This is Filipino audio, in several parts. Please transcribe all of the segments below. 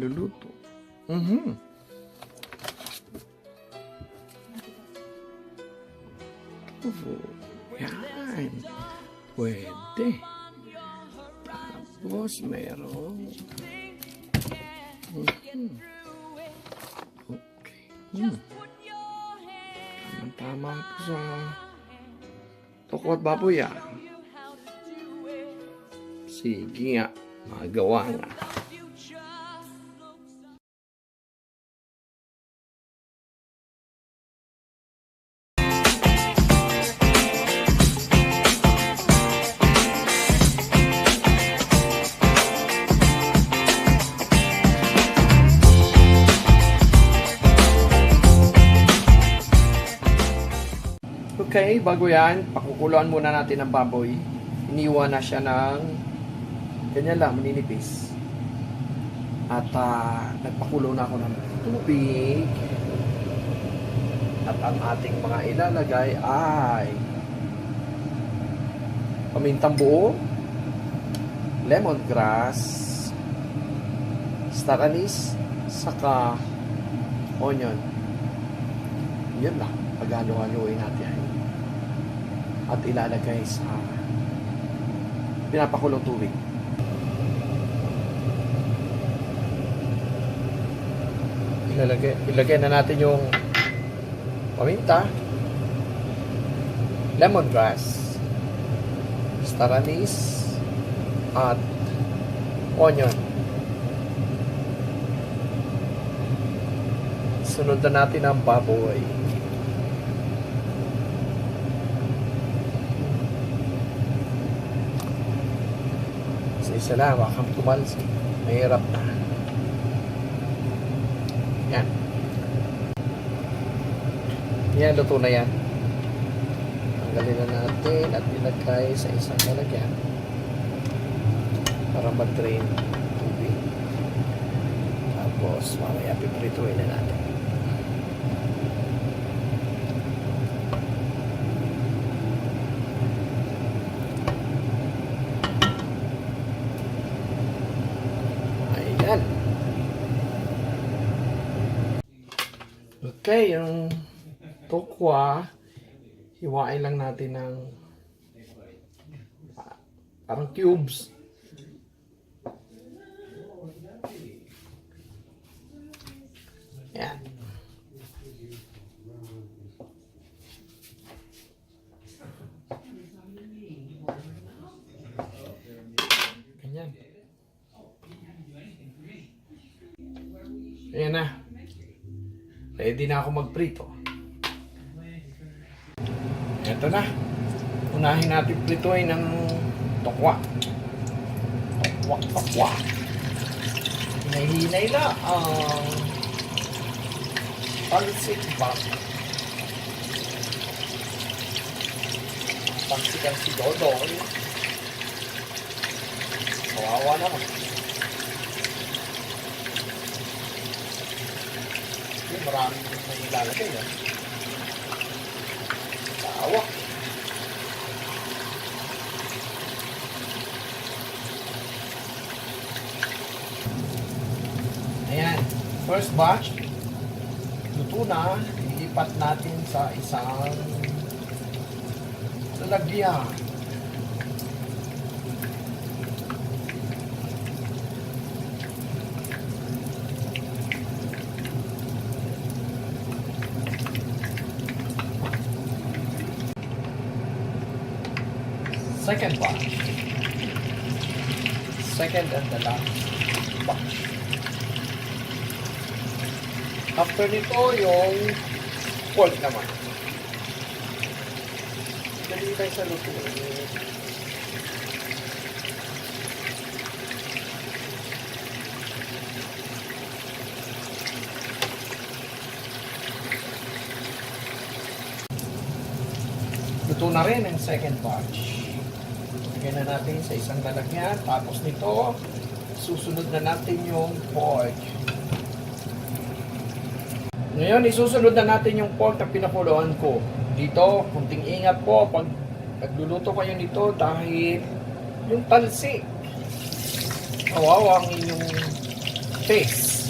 maluluto. Mhm. Yan. Pwede. Tapos meron. Okay. Tama ito sa toko at baboy ah. Sige nga. Magawa nga. Okay, bago yan, pakukuluan muna natin ang baboy. Iniwan na siya ng ganyan lang, maninipis. At nagpakulo na ako ng tubig. At ang ating mga ilalagay ay pamintang buo, lemongrass, star anise, saka onion. Yan lang, paghalo-haluin natin. At ilalagay sa pinapakulong tubig. Ilagay na natin yung paminta, lemongrass, star anise, at onion. Sunod na natin ang baboy. Isa lang, wakang tumalsi. Mahirap na. Yan. Yan, luto na yan. Tanggalin na natin at ilagay sa isang lalagyan para mag-drain tubig. Tapos, mamaya piprituin na natin. Okay, yung tokwa, hiwain lang natin ng parang cubes. Yan. Ganyan. Ayan na. Ready na ako magprito. Ito na. Unahin natin pritoy ng tokwa. Tokwa. Hinay-hinay na ang pansik bag. Pansikan si Dodong. Kawawa naman. Maraming may ilalagay yan. Tawa. Ayan. First batch. Luto na. Ilipat natin sa isang lalagyan. Second batch. Second and the last batch. After nito, yung pork naman. Dali tayo sa luto. Luto na rin ang second batch. Lagyan na natin sa isang lalagyan. Tapos nito, susunod na natin yung pork. Ngayon, isusunod na natin yung pork na pinakuluan ko. Dito, kunting ingat po pag nagluluto kayo nito dahil yung talsik. Kawawa ang inyong face.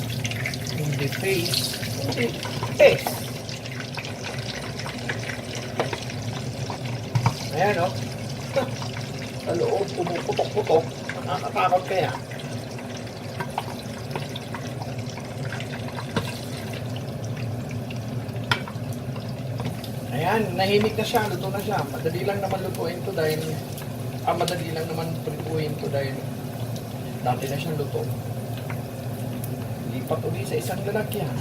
Hindi face. Hindi face. Ayan, oh. Sa loob, pumuputok-putok. Nakakatakot kaya. Ayan, nahimik na siya. Luto na siya. Madali lang naman lutuin to dahil madali lang naman prituin to dahil dati na siyang luto. Lipat uli sa isang lalagyan.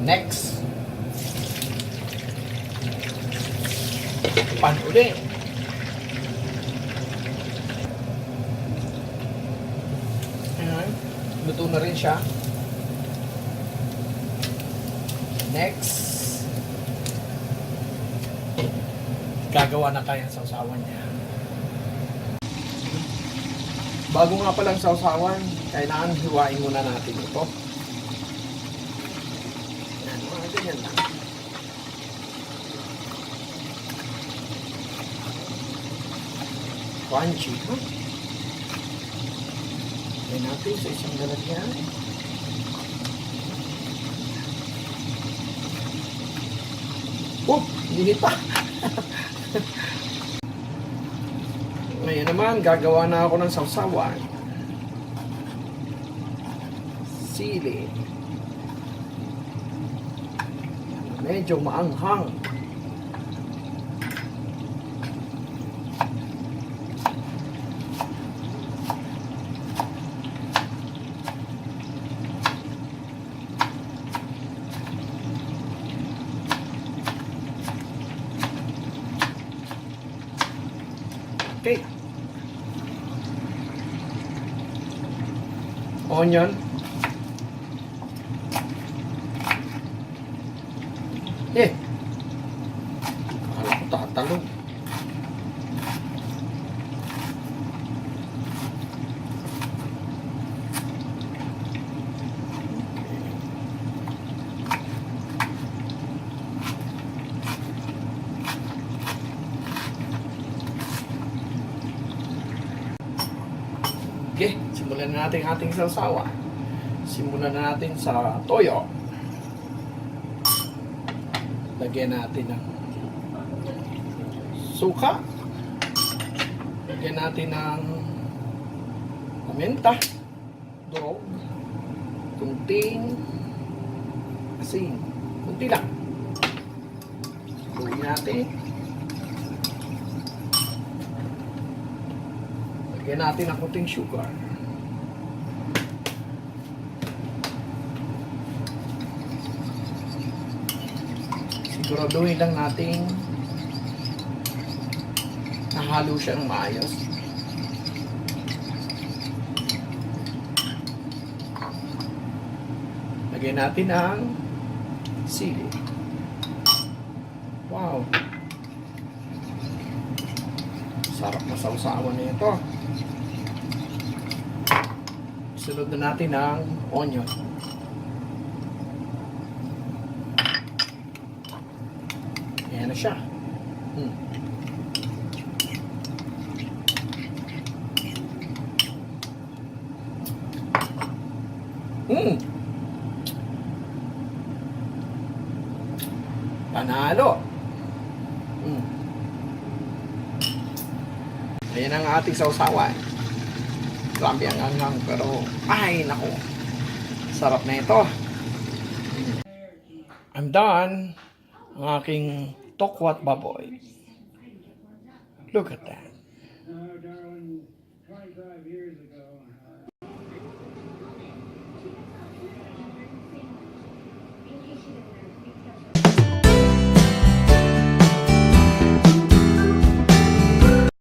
Next. Pan uli. Ayan. Luto na rin siya. Next. Gagawa na tayo ng sausawan niya. Bago nga palang sausawan, kailangan hiwain muna natin ito. Yan, mga ganyan lang. Crunchy, ha? Lagyan natin sa isang lalagyan. Oh, hindi pa. Ngayon naman, gagawa na ako ng sausawan. Sili. Medyo maanghang. Okay. Onion. Akala ko tatalong. Okay, simulan na natin ating sausawa. Simulan na natin sa toyo. Lagyan natin ng suka. Lagyan natin ng paminta, durog, kunting asin. Kunti lang. Luin natin. Lagyan natin ang kunting sugar. Siguraduhin lang natin nahalo siya ng maayos. Lagyan natin ang sili. Wow! Sarap na sausawan na ito. Sunod na natin ang onion. Ayan na siya. Panalo. Ayan ang ating sausawan. Grabe ang anghang pero ay nako. Sarap na ito. I'm done. Ang aking tokwat baboy. Look at that. Darwin, 25 years ago.